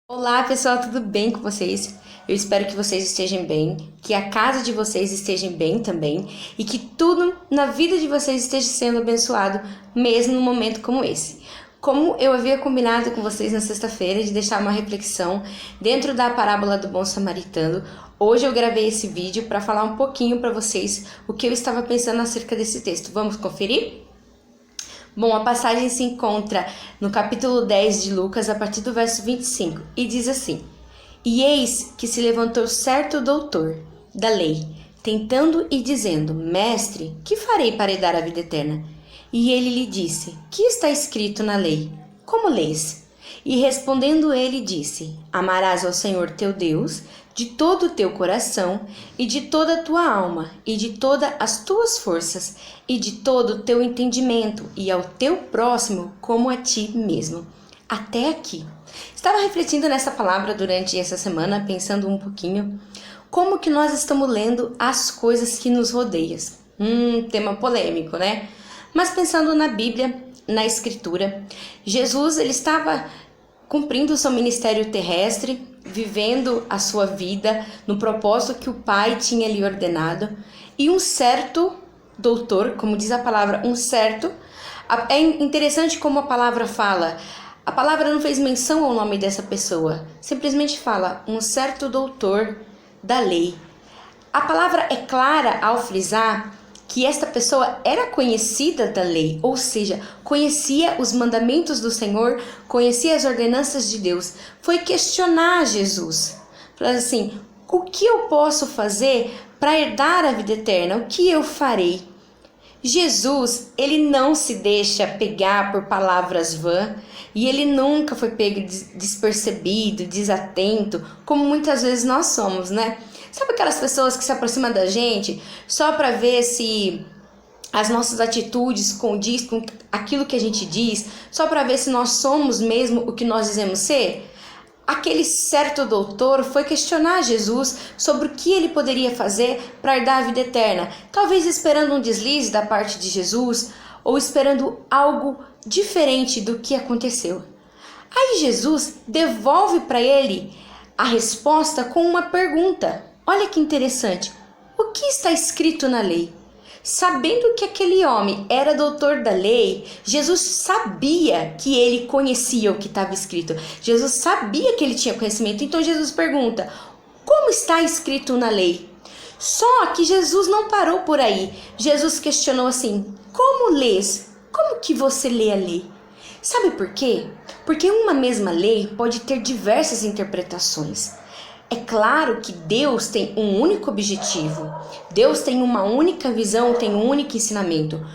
Olá pessoal, tudo bem com vocês? Eu espero que vocês estejam bem, que a casa de vocês esteja bem também e que tudo na vida de vocês esteja sendo abençoado, mesmo num momento como esse. Como eu havia combinado com vocês na sexta-feira de deixar uma reflexão dentro da parábola do bom samaritano, hoje eu gravei esse vídeo para falar um pouquinho para vocês o que eu estava pensando acerca desse texto. Vamos conferir? Bom, a passagem se encontra no capítulo 10 de Lucas, a partir do verso 25, e diz assim: E eis que se levantou certo doutor da lei, tentando e dizendo: Mestre, que farei para herdar a vida eterna? E ele lhe disse: Que está escrito na lei? Como lês? E respondendo ele disse: Amarás ao Senhor teu Deus de todo o teu coração, e de toda a tua alma, e de todas as tuas forças, e de todo o teu entendimento, e ao teu próximo como a ti mesmo. Até aqui. Estava refletindo nessa palavra durante essa semana, pensando um pouquinho como que nós estamos lendo as coisas que nos rodeiam. Tema polêmico, né? Mas pensando na Bíblia, na Escritura, Jesus ele estava cumprindo o seu ministério terrestre, vivendo a sua vida no propósito que o Pai tinha lhe ordenado, e um certo doutor, como diz a palavra, é interessante como a palavra fala. A palavra não fez menção ao nome dessa pessoa, simplesmente fala um certo doutor da lei. A palavra é clara ao frisar que esta pessoa era conhecida da lei, ou seja, conhecia os mandamentos do Senhor, conhecia as ordenanças de Deus. Foi questionar Jesus. Falou assim: o que eu posso fazer para herdar a vida eterna? O que eu farei? Jesus, ele não se deixa pegar por palavras vãs e ele nunca foi pego despercebido, desatento, como muitas vezes nós somos, né? Sabe aquelas pessoas que se aproximam da gente só para ver se as nossas atitudes condiz com aquilo que a gente diz, só para ver se nós somos mesmo o que nós dizemos ser? Aquele certo doutor foi questionar Jesus sobre o que ele poderia fazer para herdar a vida eterna, talvez esperando um deslize da parte de Jesus ou esperando algo diferente do que aconteceu. Aí Jesus devolve para ele a resposta com uma pergunta. Olha que interessante. O que está escrito na lei? Sabendo que aquele homem era doutor da lei, Jesus sabia que ele conhecia o que estava escrito. Jesus sabia que ele tinha conhecimento. Então Jesus pergunta: como está escrito na lei? Só que Jesus não parou por aí. Jesus questionou assim: como lês? Como que você lê a lei? Sabe por quê? Porque uma mesma lei pode ter diversas interpretações. É claro que Deus tem um único objetivo, Deus tem uma única visão, tem um único ensinamento.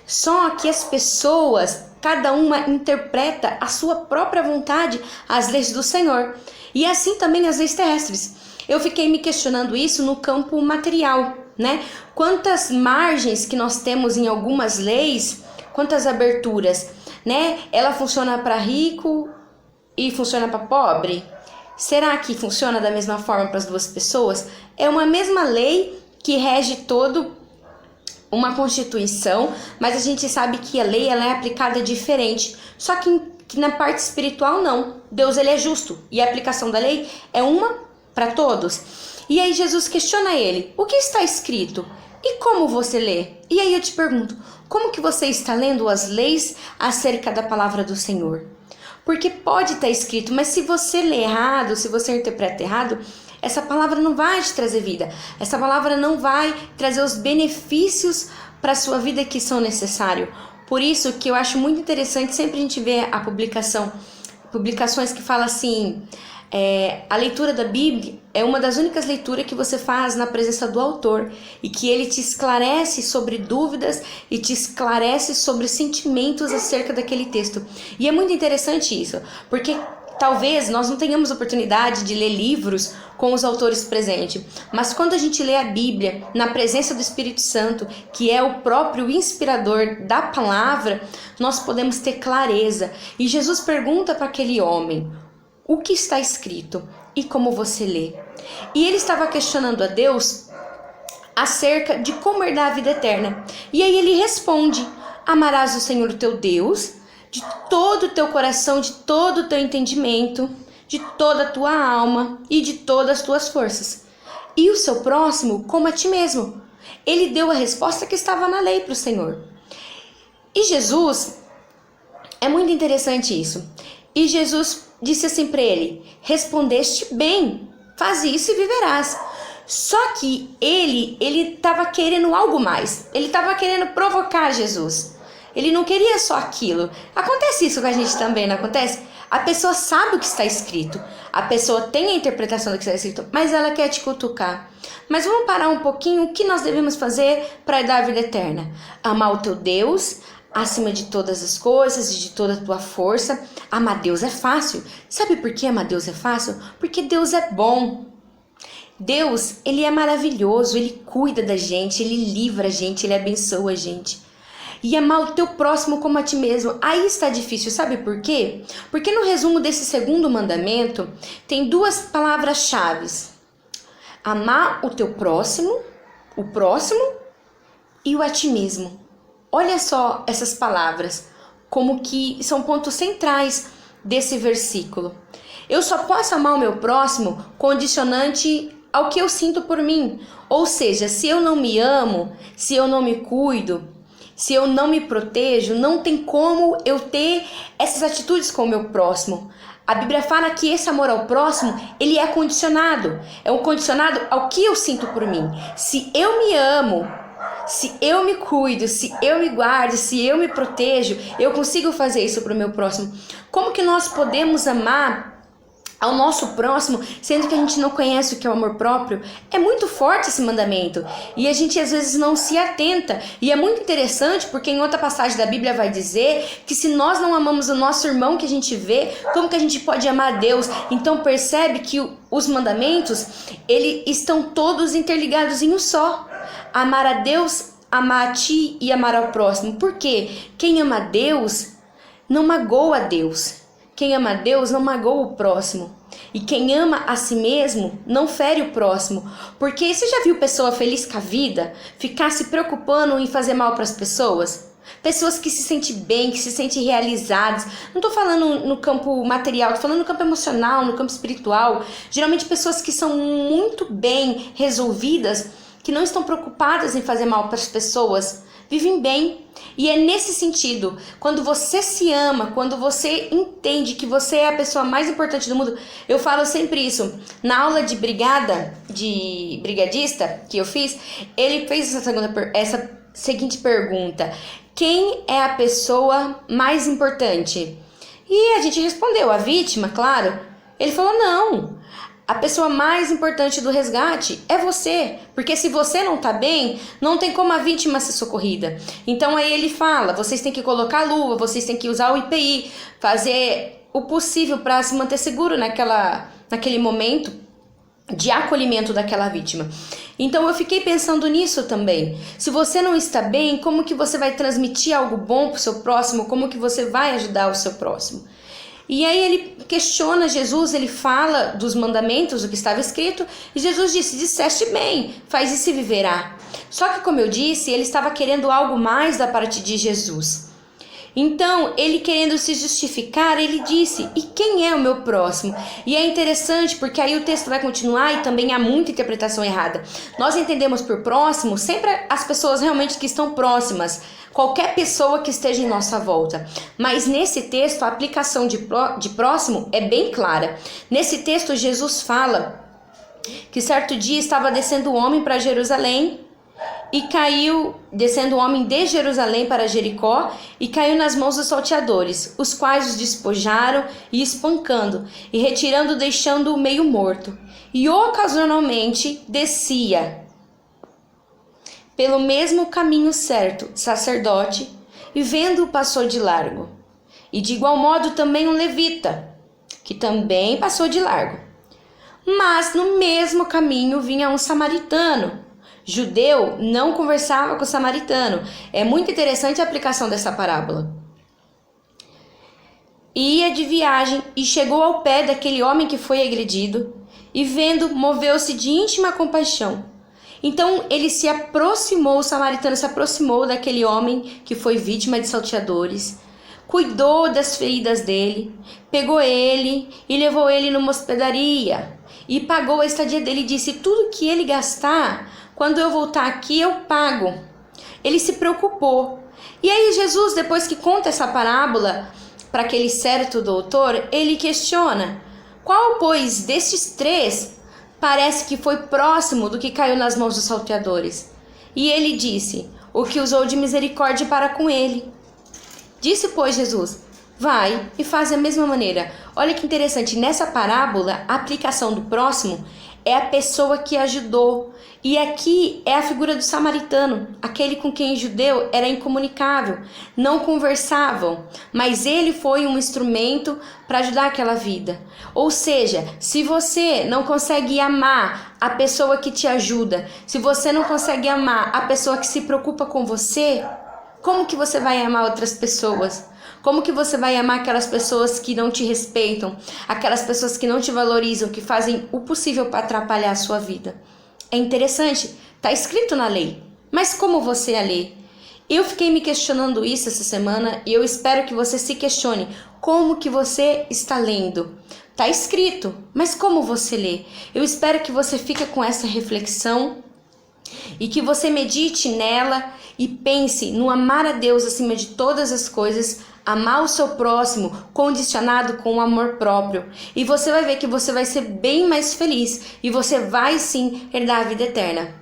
Só que as pessoas, cada uma interpreta a sua própria vontade as leis do Senhor. E assim também as leis terrestres. Eu fiquei me questionando isso no campo material, né? Quantas margens que nós temos em algumas leis, quantas aberturas, né? Ela funciona para rico e funciona para pobre? Será que funciona da mesma forma para as duas pessoas? É uma mesma lei que rege todo uma constituição, mas a gente sabe que a lei ela é aplicada diferente. Só que na parte espiritual não. Deus ele é justo e a aplicação da lei é uma para todos. E aí Jesus questiona ele: o que está escrito? E como você lê? E aí eu te pergunto: como que você está lendo as leis acerca da palavra do Senhor? Porque pode estar escrito, mas se você lê errado, se você interpreta errado, essa palavra não vai te trazer vida. Essa palavra não vai trazer os benefícios para a sua vida que são necessários. Por isso que eu acho muito interessante sempre a gente ver a publicações que falam assim: a leitura da Bíblia é uma das únicas leituras que você faz na presença do autor e que ele te esclarece sobre dúvidas e te esclarece sobre sentimentos acerca daquele texto. E é muito interessante isso, porque talvez nós não tenhamos oportunidade de ler livros com os autores presentes, mas quando a gente lê a Bíblia na presença do Espírito Santo, que é o próprio inspirador da palavra, nós podemos ter clareza. E Jesus pergunta para aquele homem: o que está escrito e como você lê? E ele estava questionando a Deus acerca de como herdar a vida eterna. E aí ele responde: amarás o Senhor teu Deus de todo o teu coração, de todo o teu entendimento, de toda a tua alma e de todas as tuas forças. E o seu próximo como a ti mesmo. Ele deu a resposta que estava na lei para o Senhor. E Jesus, é muito interessante isso. E Jesus disse assim para ele: respondeste bem, faz isso e viverás. Só que ele estava querendo algo mais. Ele estava querendo provocar Jesus. Ele não queria só aquilo. Acontece isso com a gente também, não acontece? A pessoa sabe o que está escrito. A pessoa tem a interpretação do que está escrito, mas ela quer te cutucar. Mas vamos parar um pouquinho. O que nós devemos fazer para dar a vida eterna? Amar o teu Deus acima de todas as coisas e de toda a tua força. Amar Deus é fácil. Sabe por que amar Deus é fácil? Porque Deus é bom. Deus, ele é maravilhoso, ele cuida da gente, ele livra a gente, ele abençoa a gente. E amar o teu próximo como a ti mesmo, aí está difícil, sabe por quê? Porque no resumo desse segundo mandamento, tem duas palavras-chave. Amar o teu próximo, o próximo e o a ti mesmo. Olha só essas palavras, como que são pontos centrais desse versículo. Eu só posso amar o meu próximo condicionante ao que eu sinto por mim. Ou seja, se eu não me amo, se eu não me cuido, se eu não me protejo, não tem como eu ter essas atitudes com o meu próximo. A Bíblia fala que esse amor ao próximo, ele é condicionado. É um condicionado ao que eu sinto por mim. Se eu me amo, se eu me cuido, se eu me guardo, se eu me protejo, eu consigo fazer isso para o meu próximo. Como que nós podemos amar ao nosso próximo, sendo que a gente não conhece o que é o amor próprio? É muito forte esse mandamento e a gente às vezes não se atenta. E é muito interessante porque em outra passagem da Bíblia vai dizer que se nós não amamos o nosso irmão que a gente vê, como que a gente pode amar a Deus? Então percebe que os mandamentos, eles estão todos interligados em um só. Amar a Deus, amar a ti e amar ao próximo. Por quê? Quem ama a Deus não magoa a Deus. Quem ama a Deus não magoa o próximo. E quem ama a si mesmo não fere o próximo. Porque você já viu pessoa feliz com a vida ficar se preocupando em fazer mal para as pessoas? Pessoas que se sentem bem, que se sentem realizadas. Não estou falando no campo material, estou falando no campo emocional, no campo espiritual. Geralmente pessoas que são muito bem resolvidas, que não estão preocupadas em fazer mal para as pessoas, vivem bem. E é nesse sentido, quando você se ama, quando você entende que você é a pessoa mais importante do mundo. Eu falo sempre isso. Na aula de brigadista que eu fiz, ele fez essa seguinte pergunta: quem é a pessoa mais importante? E a gente respondeu: a vítima, claro. Ele falou: não. A pessoa mais importante do resgate é você, porque se você não tá bem, não tem como a vítima ser socorrida. Então aí ele fala, vocês têm que colocar a luva, vocês têm que usar o IPI, fazer o possível para se manter seguro naquele momento de acolhimento daquela vítima. Então eu fiquei pensando nisso também. Se você não está bem, como que você vai transmitir algo bom pro seu próximo? Como que você vai ajudar o seu próximo? E aí ele questiona Jesus, ele fala dos mandamentos, o que estava escrito, e Jesus disse: disseste bem, faz isso e viverá. Só que, como eu disse, ele estava querendo algo mais da parte de Jesus. Então, ele querendo se justificar, ele disse: e quem é o meu próximo? E é interessante porque aí o texto vai continuar e também há muita interpretação errada. Nós entendemos por próximo sempre as pessoas realmente que estão próximas, qualquer pessoa que esteja em nossa volta. Mas nesse texto a aplicação de próximo é bem clara. Nesse texto Jesus fala que certo dia estava descendo um homem para Jerusalém e descendo um homem de Jerusalém para Jericó e caiu nas mãos dos salteadores, os quais os despojaram e espancando e retirando, deixando-o meio morto. E ocasionalmente descia pelo mesmo caminho certo sacerdote, e vendo-o passou de largo. E de igual modo também um levita, que também passou de largo. Mas no mesmo caminho vinha um samaritano. Judeu não conversava com o samaritano. É muito interessante a aplicação dessa parábola. Ia de viagem e chegou ao pé daquele homem que foi agredido, e vendo, moveu-se de íntima compaixão. Então ele se aproximou, o samaritano se aproximou daquele homem que foi vítima de salteadores, cuidou das feridas dele, pegou ele e levou ele numa hospedaria e pagou a estadia dele e disse: tudo que ele gastar, quando eu voltar aqui eu pago. Ele se preocupou. E aí Jesus, depois que conta essa parábola para aquele certo doutor, ele questiona: qual, pois, destes três parece que foi próximo do que caiu nas mãos dos salteadores? E ele disse: o que usou de misericórdia para com ele. Disse, pois, Jesus: vai e faz da mesma maneira. Olha que interessante, nessa parábola, a aplicação do próximo é a pessoa que ajudou. E aqui é a figura do samaritano, aquele com quem o judeu era incomunicável, não conversavam, mas ele foi um instrumento para ajudar aquela vida. Ou seja, se você não consegue amar a pessoa que te ajuda, se você não consegue amar a pessoa que se preocupa com você, como que você vai amar outras pessoas? Como que você vai amar aquelas pessoas que não te respeitam, aquelas pessoas que não te valorizam, que fazem o possível para atrapalhar a sua vida? É interessante, está escrito na lei, mas como você a lê? Eu fiquei me questionando isso essa semana e eu espero que você se questione. Como que você está lendo? Está escrito, mas como você lê? Eu espero que você fique com essa reflexão e que você medite nela e pense no amar a Deus acima de todas as coisas, amar o seu próximo condicionado com o amor próprio. E você vai ver que você vai ser bem mais feliz e você vai sim herdar a vida eterna.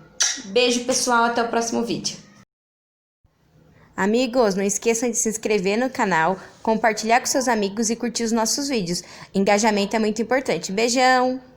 Beijo, pessoal, até o próximo vídeo. Amigos, não esqueçam de se inscrever no canal, compartilhar com seus amigos e curtir os nossos vídeos. Engajamento é muito importante. Beijão!